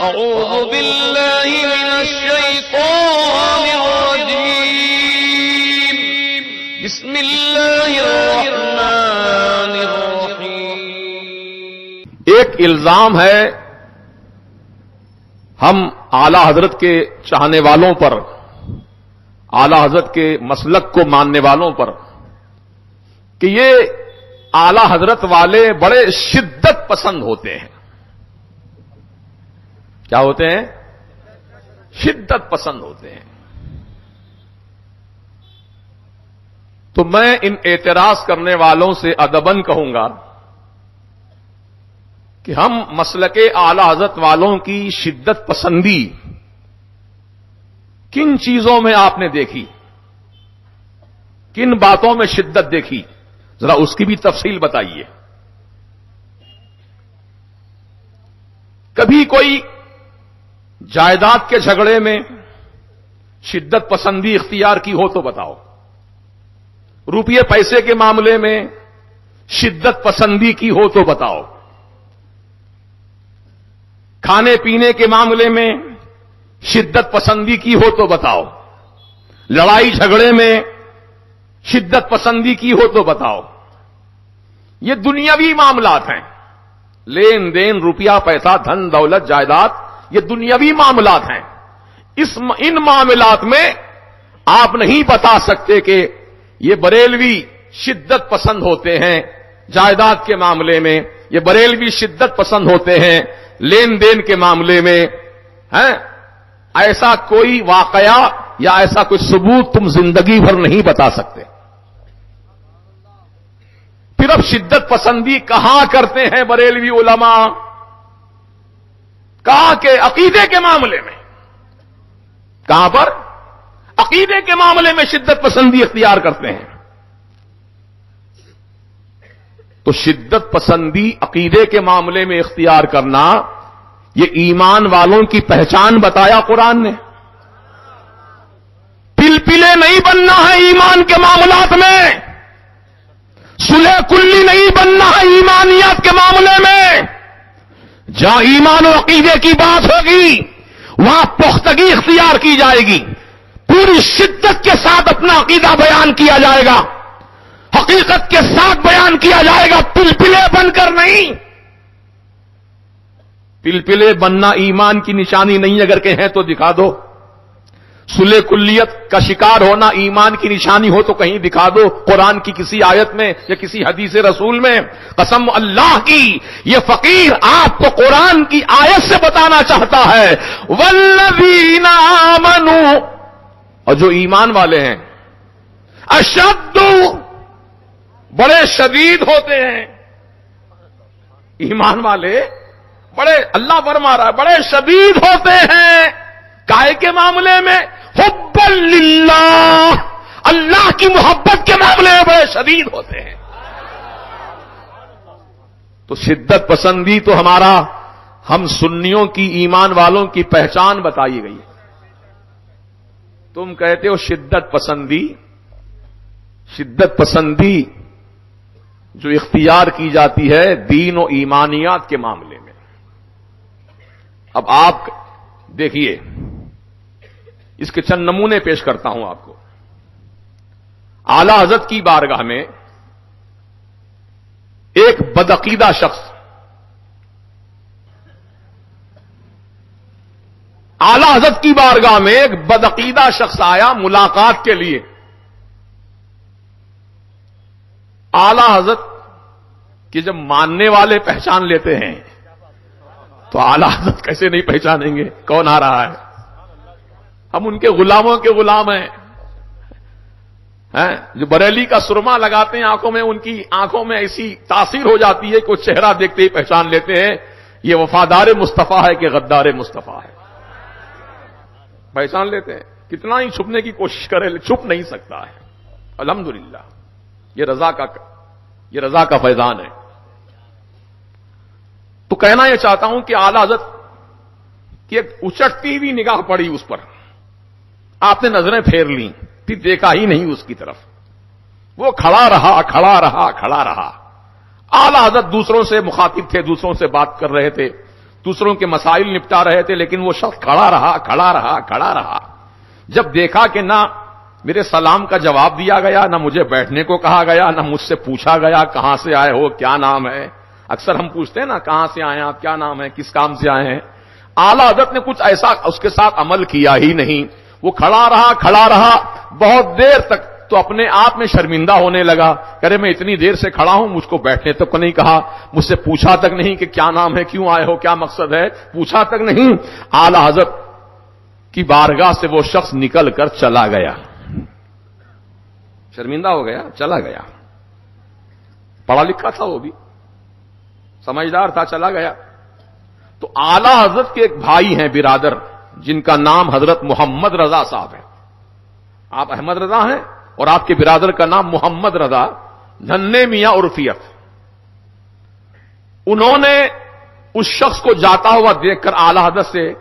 أعوذ بالله من الشيطان الرجيم بسم الله الرحمن الرحيم. ایک الزام ہے ہم اعلی حضرت کے چاہنے والوں پر، اعلی حضرت کے مسلک کو ماننے والوں پر کہ یہ اعلی حضرت والے بڑے شدت پسند ہوتے ہیں. کیا ہوتے ہیں؟ شدت پسند ہوتے ہیں. تو میں ان اعتراض کرنے والوں سے ادباً کہوں گا کہ ہم مسلک اعلی حضرت والوں کی شدت پسندی کن چیزوں میں آپ نے دیکھی، کن باتوں میں شدت دیکھی، ذرا اس کی بھی تفصیل بتائیے. کبھی کوئی جائیداد کے جھگڑے میں شدت پسندی اختیار کی ہو تو بتاؤ. روپیے پیسے کے معاملے میں شدت پسندی کی ہو تو بتاؤ. کھانے پینے کے معاملے میں شدت پسندی کی ہو تو بتاؤ. لڑائی جھگڑے میں شدت پسندی کی ہو تو بتاؤ. یہ دنیاوی معاملات ہیں، لین دین، روپیہ پیسہ، دھن دولت، جائیداد، یہ دنیاوی معاملات ہیں. ان معاملات میں آپ نہیں بتا سکتے کہ یہ بریلوی شدت پسند ہوتے ہیں جائیداد کے معاملے میں، یہ بریلوی شدت پسند ہوتے ہیں لین دین کے معاملے میں. ایسا کوئی واقعہ یا ایسا کوئی ثبوت تم زندگی بھر نہیں بتا سکتے. پھر اب شدت پسندی کہاں کرتے ہیں بریلوی علماء؟ کہاں کے عقیدے کے معاملے میں. کہاں پر؟ عقیدے کے معاملے میں شدت پسندی اختیار کرتے ہیں. تو شدت پسندی عقیدے کے معاملے میں اختیار کرنا، یہ ایمان والوں کی پہچان بتایا قرآن نے. پلپلے نہیں بننا ہے ایمان کے معاملات میں، صلح کلی نہیں بننا ہے ایمانیات کے معاملے میں. جہاں ایمان و عقیدے کی بات ہوگی وہاں پختگی اختیار کی جائے گی، پوری شدت کے ساتھ اپنا عقیدہ بیان کیا جائے گا، حقیقت کے ساتھ بیان کیا جائے گا، پلپلے بن کر نہیں. پلپلے بننا ایمان کی نشانی نہیں، اگر کہیں تو دکھا دو. صلح کلیت کا شکار ہونا ایمان کی نشانی ہو تو کہیں دکھا دو، قرآن کی کسی آیت میں یا کسی حدیث رسول میں. قسم اللہ کی یہ فقیر آپ کو قرآن کی آیت سے بتانا چاہتا ہے والذین آمنوا، اور جو ایمان والے ہیں، اشد، بڑے شدید ہوتے ہیں. ایمان والے بڑے، اللہ فرما رہا ہے بڑے شدید ہوتے ہیں. کائے کے معاملے میں؟ حب للہ، اللہ کی محبت کے معاملے میں بڑے شدید ہوتے ہیں. تو شدت پسندی تو ہم سنیوں کی، ایمان والوں کی پہچان بتائی گئی. تم کہتے ہو شدت پسندی جو اختیار کی جاتی ہے دین و ایمانیات کے معاملے میں. اب آپ دیکھیے، اس کے چند نمونے پیش کرتا ہوں آپ کو. اعلی حضرت کی بارگاہ میں ایک بدعقیدہ شخص، اعلی حضرت کی بارگاہ میں ایک بدعقیدہ شخص آیا ملاقات کے لیے. اعلی حضرت کے جب ماننے والے پہچان لیتے ہیں تو اعلی حضرت کیسے نہیں پہچانیں گے کون آ رہا ہے؟ ہم ان کے غلاموں کے غلام ہیں. جو بریلی کا سرما لگاتے ہیں آنکھوں میں، ان کی آنکھوں میں ایسی تاثیر ہو جاتی ہے کہ وہ چہرہ دیکھتے ہی پہچان لیتے ہیں یہ وفادار مصطفیٰ ہے کہ غدار مصطفیٰ ہے. پہچان لیتے ہیں. کتنا ہی چھپنے کی کوشش کرے چھپ نہیں سکتا ہے. الحمدللہ یہ رضا کا فیضان ہے. تو کہنا یہ چاہتا ہوں کہ اعلی حضرت کی ایک اچٹتی ہوئی نگاہ پڑی اس پر. آپ نے نظریں پھیر لیں، پھر دیکھا ہی نہیں اس کی طرف. وہ کھڑا رہا. اعلی حضرت دوسروں سے مخاطب تھے، دوسروں سے بات کر رہے تھے. دوسروں کے مسائل نپٹا رہے تھے، لیکن وہ شخص کھڑا رہا. جب دیکھا کہ نہ میرے سلام کا جواب دیا گیا، نہ مجھے بیٹھنے کو کہا گیا، نہ مجھ سے پوچھا گیا کہاں سے آئے ہو، کیا نام ہے. اکثر ہم پوچھتے ہیں نا کہاں سے آئے ہیں آپ، کیا نام ہے، کس کام سے آئے ہیں. اعلی حضرت نے کچھ ایسا اس کے ساتھ عمل کیا ہی نہیں. وہ کھڑا رہا بہت دیر تک، تو اپنے آپ میں شرمندہ ہونے لگا. کرے میں اتنی دیر سے کھڑا ہوں، مجھ کو بیٹھنے تک کو نہیں کہا، مجھ سے پوچھا تک نہیں کہ کیا نام ہے، کیوں آئے ہو، کیا مقصد ہے، پوچھا تک نہیں. اعلی حضرت کی بارگاہ سے وہ شخص نکل کر چلا گیا. شرمندہ ہو گیا، چلا گیا. پڑھا لکھا تھا، وہ بھی سمجھدار تھا، چلا گیا. تو اعلی حضرت کے ایک بھائی ہیں برادر، جن کا نام حضرت محمد رضا صاحب ہے. آپ احمد رضا ہیں اور آپ کے برادر کا نام محمد رضا، ننھے میاں عرفیت. انہوں نے اس شخص کو جاتا ہوا دیکھ کر اعلی حضرت سے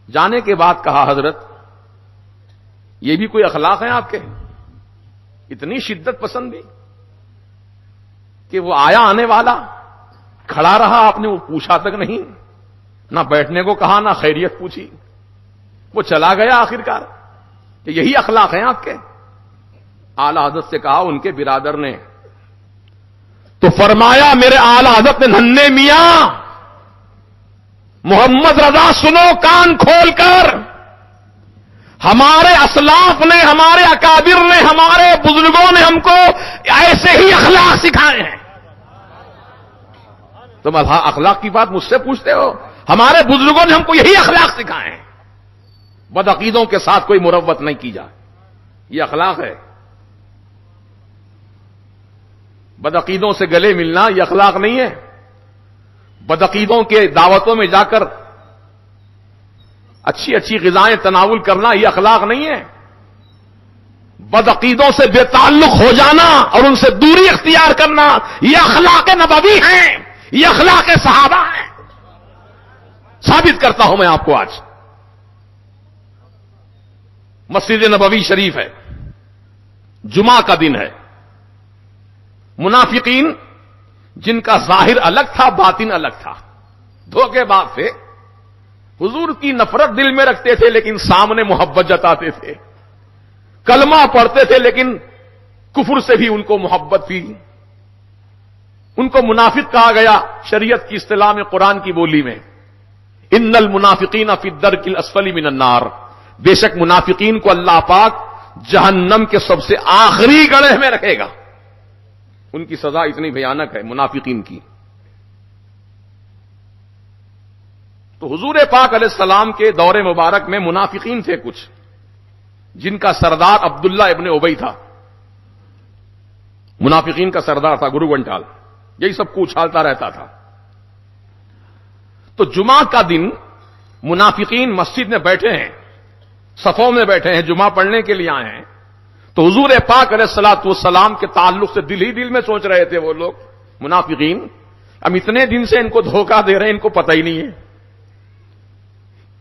جانے کے بعد کہا، حضرت یہ بھی کوئی اخلاق ہیں آپ کے؟ اتنی شدت پسندی کہ وہ آیا آنے والا کھڑا رہا، آپ نے وہ پوچھا تک نہیں، نہ بیٹھنے کو کہا، نہ خیریت پوچھی، وہ چلا گیا آخرکار. کہ یہی اخلاق ہیں آپ کے؟ اعلی حضرت سے کہا ان کے برادر نے. تو فرمایا میرے اعلی حضرت نے، ننھے میاں محمد رضا سنو کان کھول کر، ہمارے اسلاف نے، ہمارے اکابر نے، ہمارے بزرگوں نے ہم کو ایسے ہی اخلاق سکھائے ہیں. تم اخلاق کی بات مجھ سے پوچھتے ہو؟ ہمارے بزرگوں نے ہم کو یہی اخلاق سکھائے ہیں. بدعقیدوں کے ساتھ کوئی مروت نہیں کی جائے، یہ اخلاق ہے. بدعقیدوں سے گلے ملنا یہ اخلاق نہیں ہے. بدعقیدوں کے دعوتوں میں جا کر اچھی غذائیں تناول کرنا یہ اخلاق نہیں ہے. بدعقیدوں سے بے تعلق ہو جانا اور ان سے دوری اختیار کرنا یہ اخلاق نبوی ہیں، یہ اخلاق صحابہ ہیں. ثابت کرتا ہوں میں آپ کو. آج مسجد نبوی شریف ہے، جمعہ کا دن ہے. منافقین جن کا ظاہر الگ تھا باطن الگ تھا، دھوکے باز تھے، حضور کی نفرت دل میں رکھتے تھے لیکن سامنے محبت جتاتے تھے، کلمہ پڑھتے تھے لیکن کفر سے بھی ان کو محبت تھی. ان کو منافق کہا گیا شریعت کی اصطلاح میں، قرآن کی بولی میں. ان المنافقین فی الدرک الاسفل من النار، بے شک منافقین کو اللہ پاک جہنم کے سب سے آخری گڑھے میں رکھے گا. ان کی سزا اتنی بھیانک ہے منافقین کی. تو حضور پاک علیہ السلام کے دور مبارک میں منافقین تھے کچھ، جن کا سردار عبداللہ ابن ابی تھا. منافقین کا سردار تھا گرو گھنٹال، یہی سب کو اچھالتا رہتا تھا. تو جمعہ کا دن منافقین مسجد میں بیٹھے ہیں، صفوں میں بیٹھے ہیں، جمعہ پڑھنے کے لیے آئے ہیں. تو حضور پاک علیہ الصلوۃ والسلام کے تعلق سے دل ہی دل میں سوچ رہے تھے وہ لوگ منافقین، ہم اتنے دن سے ان کو دھوکہ دے رہے ہیں، ان کو پتہ ہی نہیں ہے.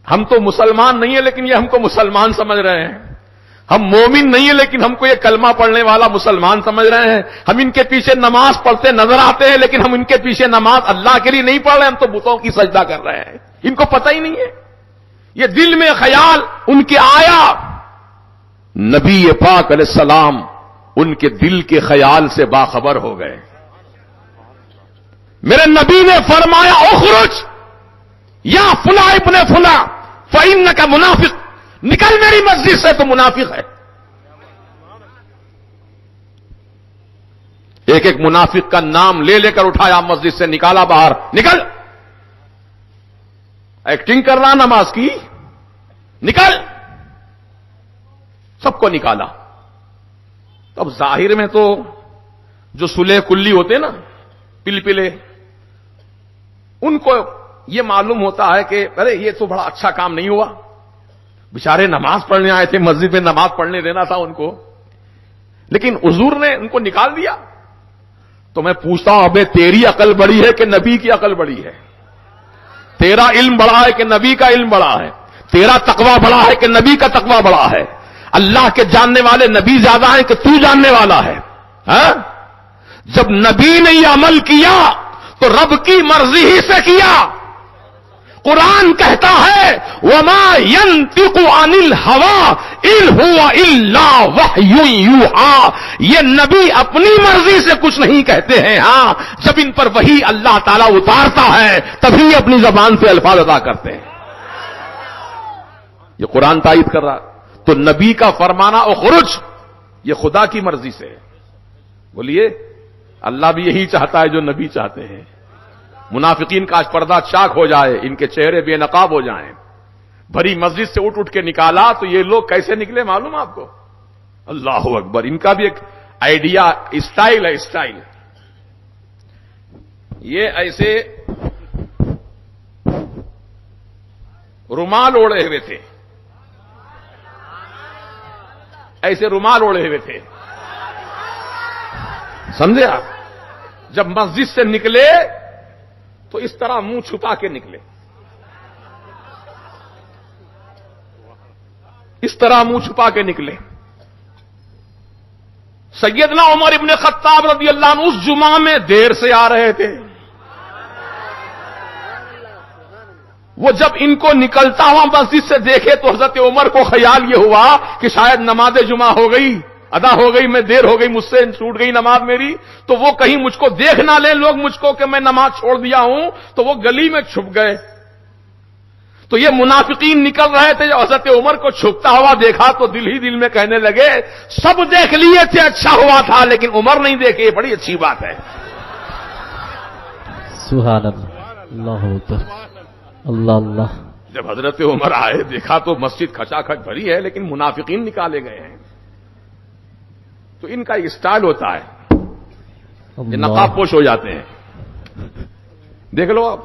ہم تو مسلمان نہیں ہیں لیکن یہ ہم کو مسلمان سمجھ رہے ہیں. ہم مومن نہیں ہیں لیکن ہم کو یہ کلمہ پڑھنے والا مسلمان سمجھ رہے ہیں. ہم ان کے پیچھے نماز پڑھتے نظر آتے ہیں لیکن ہم ان کے پیچھے نماز اللہ کے لیے نہیں پڑھ رہے، ہم تو بتوں کی سجدہ کر رہے ہیں. ان کو پتہ ہی نہیں ہے. یہ دل میں خیال ان کے آیا. نبی پاک علیہ السلام ان کے دل کے خیال سے باخبر ہو گئے. میرے نبی نے فرمایا اخرج یا فلاں ابن فلاں فإنک منافق، نکل میری مسجد سے، تو منافق ہے. ایک ایک منافق کا نام لے لے کر اٹھایا، مسجد سے نکالا باہر، نکل، ایکٹنگ کر رہا نماز کی، نکل. سب کو نکالا. اب ظاہر میں تو جو سلح کلی ہوتے نا، پلپلے، ان کو یہ معلوم ہوتا ہے کہ ارے یہ تو بڑا اچھا کام نہیں ہوا، بیچارے نماز پڑھنے آئے تھے، مسجد میں نماز پڑھنے دینا تھا ان کو، لیکن حضور نے ان کو نکال دیا. تو میں پوچھتا ہوں ابے تیری عقل بڑی ہے کہ نبی کی عقل بڑی ہے؟ تیرا علم بڑا ہے کہ نبی کا علم بڑا ہے؟ تیرا تقوی بڑا ہے کہ نبی کا تقوی بڑا ہے؟ اللہ کے جاننے والے نبی زیادہ ہیں کہ تو جاننے والا ہے؟ جب نبی نے یہ عمل کیا تو رب کی مرضی ہی سے کیا. قرآن کہتا ہے وما ينطق عن الهوى ان هو الا وحی یوحی، یہ نبی اپنی مرضی سے کچھ نہیں کہتے ہیں، ہاں جب ان پر وحی اللہ تعالیٰ اتارتا ہے تبھی اپنی زبان سے الفاظ ادا کرتے ہیں۔ یہ قرآن تائید کر رہا، تو نبی کا فرمانا اخرج یہ خدا کی مرضی سے ہے۔ بولیے اللہ بھی یہی چاہتا ہے جو نبی چاہتے ہیں۔ منافقین کا آج پردہ چاک ہو جائے، ان کے چہرے بے نقاب ہو جائیں، بھری مسجد سے اٹھ کے نکالا تو یہ لوگ کیسے نکلے معلوم آپ کو؟ اللہ اکبر، ان کا بھی ایک آئیڈیا اسٹائل ہے، اسٹائل۔ یہ ایسے رومال اوڑے ہوئے تھے، ایسے رومال اوڑے ہوئے تھے، سمجھے آپ؟ جب مسجد سے نکلے تو اس طرح منہ چھپا کے نکلے، اس طرح منہ چھپا کے نکلے۔ سیدنا عمر ابن خطاب رضی اللہ عنہ اس جمعہ میں دیر سے آ رہے تھے، وہ جب ان کو نکلتا ہوا مسجد سے دیکھے تو حضرت عمر کو خیال یہ ہوا کہ شاید نماز جمعہ ہو گئی، ادا ہو گئی، میں دیر ہو گئی، مجھ سے چھوٹ گئی نماز میری، تو وہ کہیں مجھ کو دیکھ نہ لیں لوگ مجھ کو کہ میں نماز چھوڑ دیا ہوں، تو وہ گلی میں چھپ گئے۔ تو یہ منافقین نکل رہے تھے، جب حضرت عمر کو چھپتا ہوا دیکھا تو دل ہی دل میں کہنے لگے سب دیکھ لیے تھے اچھا ہوا تھا، لیکن عمر نہیں دیکھے، یہ بڑی اچھی بات ہے۔ سبحان اللہ، اللہ اکبر، اللہ اللہ۔ جب حضرت عمر آئے دیکھا تو مسجد کھچا کھچ بھری ہے لیکن منافقین نکالے گئے ہیں، تو ان کا ایک اسٹائل ہوتا ہے، یہ نقاب پوش ہو جاتے ہیں۔ دیکھ لو اب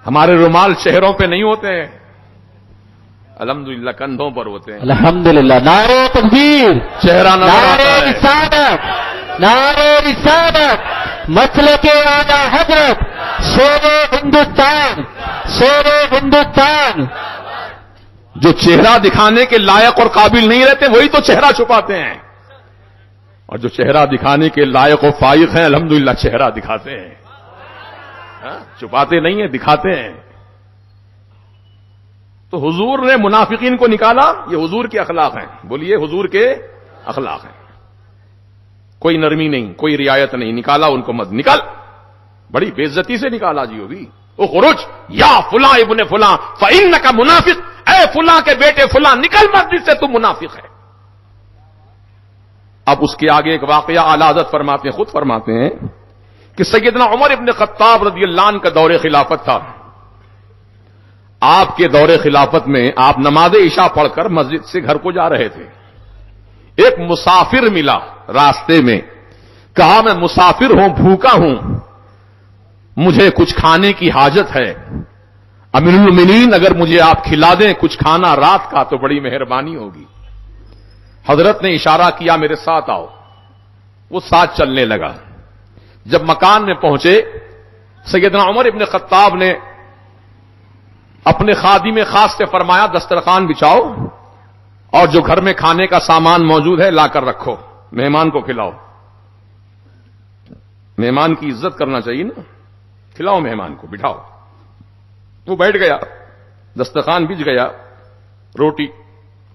ہمارے رومال چہروں پہ نہیں ہوتے ہیں، الحمدللہ کندھوں پر ہوتے ہیں۔ الحمدللہ، نعرہ تکبیر، چہرہ نظر آتا نعرہ ہے۔ رسالت، نعرہ رسالت، مسلک اعلی حضرت، شیر ہندوستان، شیر ہندوستان۔ جو چہرہ دکھانے کے لائق اور قابل نہیں رہتے وہی تو چہرہ چھپاتے ہیں، اور جو چہرہ دکھانے کے لائق و فائق ہیں الحمدللہ چہرہ دکھاتے ہیں، چھپاتے نہیں ہیں، دکھاتے ہیں۔ تو حضور نے منافقین کو نکالا، یہ حضور کے اخلاق ہیں، بولیے حضور کے اخلاق ہیں، کوئی نرمی نہیں، کوئی رعایت نہیں، نکالا ان کو مت، نکل، بڑی بے عزتی سے نکالا جی وہ بھی، اخرج یا فلاں ابن فلاں فإنک منافق، اے فلاں کے بیٹے فلاں نکل مسجد سے، تم منافق ہے۔ اب اس کے آگے ایک واقعہ اعلی حضرت فرماتے ہیں، خود فرماتے ہیں کہ سیدنا عمر ابن خطاب رضی اللہ عنہ کا دور خلافت تھا، آپ کے دور خلافت میں آپ نماز عشاء پڑھ کر مسجد سے گھر کو جا رہے تھے، ایک مسافر ملا راستے میں، کہا میں مسافر ہوں، بھوکا ہوں، مجھے کچھ کھانے کی حاجت ہے، امیر المومنین اگر مجھے آپ کھلا دیں کچھ کھانا رات کا تو بڑی مہربانی ہوگی۔ حضرت نے اشارہ کیا میرے ساتھ آؤ، وہ ساتھ چلنے لگا۔ جب مکان میں پہنچے سیدنا عمر ابن خطاب نے اپنے خادم خاص سے فرمایا دسترخوان بچھاؤ اور جو گھر میں کھانے کا سامان موجود ہے لا کر رکھو، مہمان کو کھلاؤ۔ مہمان کی عزت کرنا چاہیے نا، کھلاؤ مہمان کو، بٹھاؤ۔ وہ بیٹھ گیا، دسترخوان بچھ گیا، روٹی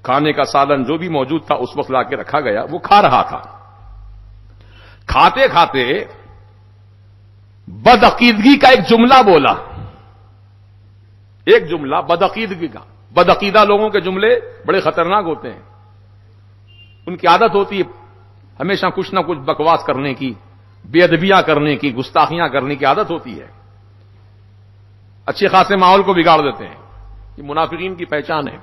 کھانے کا سالن جو بھی موجود تھا اس وقت لا کے رکھا گیا، وہ کھا رہا تھا۔ کھاتے کھاتے بدعقیدگی کا ایک جملہ بولا، ایک جملہ بدعقیدگی کا۔ بدعقیدہ لوگوں کے جملے بڑے خطرناک ہوتے ہیں، ان کی عادت ہوتی ہے ہمیشہ کچھ نہ کچھ بکواس کرنے کی، بے ادبیاں کرنے کی، گستاخیاں کرنے کی عادت ہوتی ہے، اچھے خاصے ماحول کو بگاڑ دیتے ہیں، یہ منافقین کی پہچان ہے۔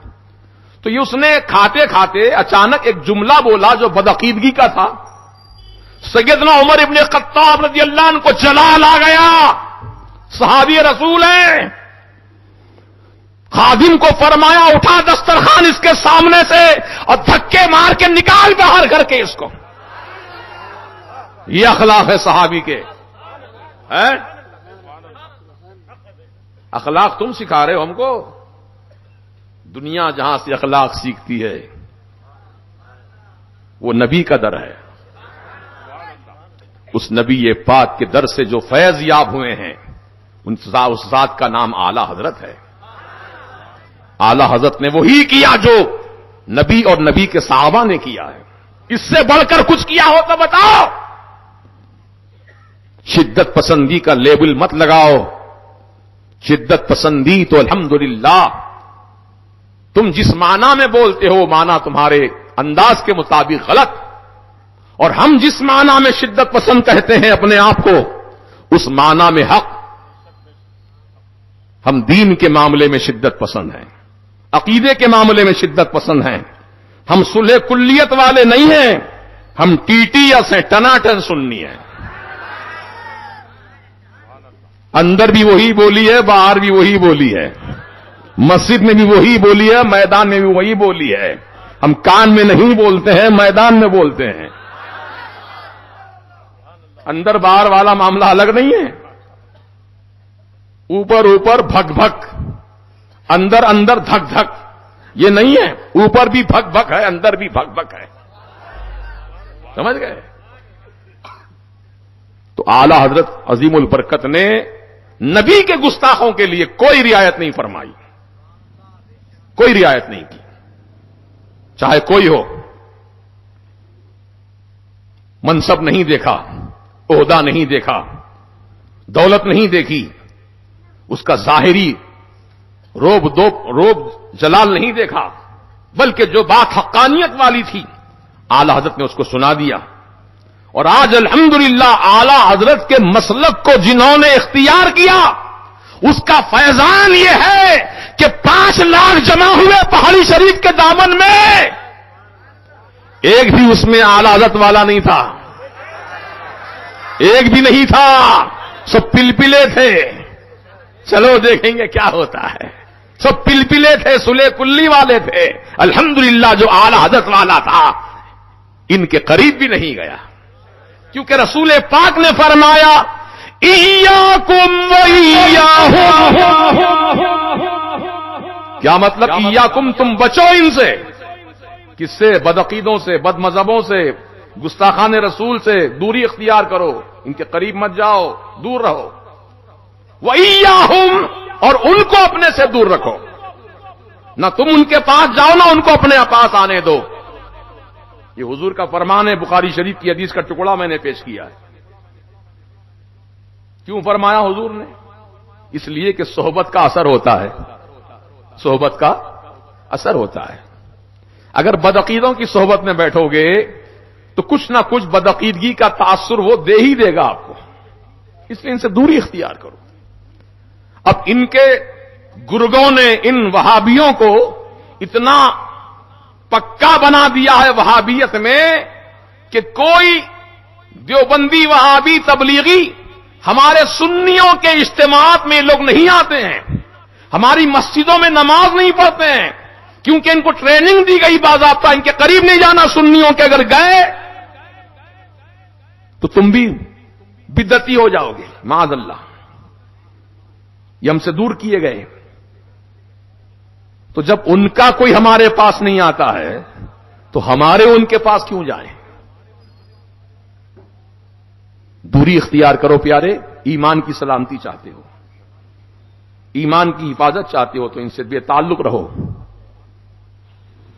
تو یہ اس نے کھاتے کھاتے اچانک ایک جملہ بولا جو بدعقیدگی کا تھا۔ سیدنا عمر ابن خطاب رضی اللہ عنہ کو جلال آ گیا، صحابی رسول ہیں، خادم کو فرمایا اٹھا دسترخوان اس کے سامنے سے اور دھکے مار کے نکال باہر کر کے اس کو۔ یہ اخلاق ہے صحابی کے، اخلاق تم سکھا رہے ہو ہم کو؟ دنیا جہاں سے اخلاق سیکھتی ہے وہ نبی کا در ہے، اس نبی پاک کے در سے جو فیض یاب ہوئے ہیں اس ذات کا نام اعلی حضرت ہے. اعلی حضرت نے وہی کیا جو نبی اور نبی کے صحابہ نے کیا ہے. اس سے بڑھ کر کچھ کیا ہو تو بتاؤ. شدت پسندی کا لیبل مت لگاؤ. شدت پسندی تو الحمدللہ تم جس معنی میں بولتے ہو معنی تمہارے انداز کے مطابق غلط، اور ہم جس معنی میں شدت پسند کہتے ہیں اپنے آپ کو اس معنی میں حق. ہم دین کے معاملے میں شدت پسند ہیں، عقیدے کے معاملے میں شدت پسند ہیں. ہم صلح کلیت والے نہیں ہیں، ہم ٹی ٹی یا سے ٹناٹن سننی ہے. اندر بھی وہی بولی ہے، باہر بھی وہی بولی ہے، مسجد میں بھی وہی بولی ہے، میدان میں بھی وہی بولی ہے. ہم کان میں نہیں بولتے ہیں، میدان میں بولتے ہیں. اندر باہر والا معاملہ الگ نہیں ہے. اوپر اوپر بھک بھک، اندر اندر دھک دھک، یہ نہیں ہے. اوپر بھی بھک بھک ہے، اندر بھی بھک بھک ہے. سمجھ گئے؟ تو اعلی حضرت عظیم البرکت نے نبی کے گستاخوں کے لیے کوئی رعایت نہیں فرمائی، کوئی رعایت نہیں کی، چاہے کوئی ہو. منصب نہیں دیکھا، عہدہ نہیں دیکھا، دولت نہیں دیکھی، اس کا ظاہری روب جلال نہیں دیکھا، بلکہ جو بات حقانیت والی تھی اعلی حضرت نے اس کو سنا دیا. اور آج الحمدللہ اعلی حضرت کے مسلک کو جنہوں نے اختیار کیا اس کا فیضان یہ ہے کہ 5 لاکھ جمع ہوئے پہاڑی شریف کے دامن میں، ایک بھی اس میں اعلی حضرت والا نہیں تھا، ایک بھی نہیں تھا. سب پلپلے تھے. چلو دیکھیں گے کیا ہوتا ہے. سب پلپلے تھے، صلح کلی والے تھے. الحمدللہ جو اعلی حضرت والا تھا ان کے قریب بھی نہیں گیا، کیونکہ رسول پاک نے فرمایا ایاکم وایاہم. کیا مطلب ایاکم، تم بچو ان سے. کس سے؟ بدعقیدوں سے، بد مذہبوں سے، گستاخان رسول سے دوری اختیار کرو. ان کے قریب مت جاؤ، دور رہو. وَإِيَّاهُمْ، اور ان کو اپنے سے دور رکھو. نہ تم ان کے پاس جاؤ نہ ان کو اپنے پاس آنے دو. یہ حضور کا فرمان ہے. بخاری شریف کی حدیث کا ٹکڑا میں نے پیش کیا ہے. کیوں فرمایا حضور نے؟ اس لیے کہ صحبت کا اثر ہوتا ہے. صحبت کا اثر ہوتا ہے. اگر بدعقیدوں کی صحبت میں بیٹھو گے تو کچھ نہ کچھ بدعقیدگی کا تاثر وہ دے ہی دے گا آپ کو. اس لیے ان سے دوری اختیار کرو. اب ان کے گرگوں نے ان وہابیوں کو اتنا پکا بنا دیا ہے وہابیت میں کہ کوئی دیوبندی وہابی تبلیغی ہمارے سنیوں کے اجتماعات میں لوگ نہیں آتے ہیں، ہماری مسجدوں میں نماز نہیں پڑھتے ہیں، کیونکہ ان کو ٹریننگ دی گئی باضابطہ ان کے قریب نہیں جانا سنیوں کے. اگر گئے تو تم بھی بدعتی ہو جاؤ گے معاذ اللہ. یہ ہم سے دور کیے گئے. تو جب ان کا کوئی ہمارے پاس نہیں آتا ہے تو ہمارے ان کے پاس کیوں جائیں؟ دوری اختیار کرو پیارے. ایمان کی سلامتی چاہتے ہو، ایمان کی حفاظت چاہتے ہو تو ان سے بے تعلق رہو.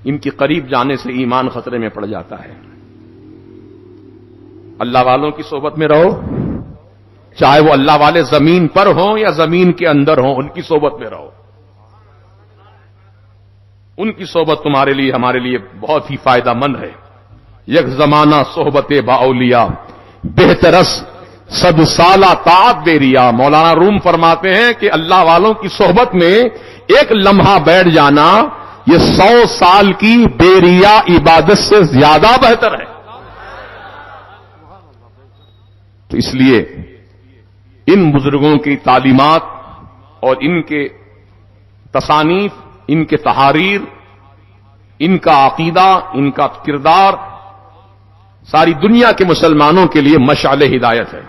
ان کے قریب جانے سے ایمان خطرے میں پڑ جاتا ہے. اللہ والوں کی صحبت میں رہو، چاہے وہ اللہ والے زمین پر ہوں یا زمین کے اندر ہوں، ان کی صحبت میں رہو. ان کی صحبت تمہارے لیے ہمارے لیے بہت ہی فائدہ مند ہے. یک زمانہ صحبت با اولیاء بہترس 100 سالہ طاعت بے ریا. مولانا روم فرماتے ہیں کہ اللہ والوں کی صحبت میں ایک لمحہ بیٹھ جانا یہ 100 سال کی بے ریا عبادت سے زیادہ بہتر ہے. تو اس لیے ان بزرگوں کی تعلیمات اور ان کے تصانیف، ان کے تحاریر، ان کا عقیدہ، ان کا کردار ساری دنیا کے مسلمانوں کے لیے مشعل ہدایت ہے.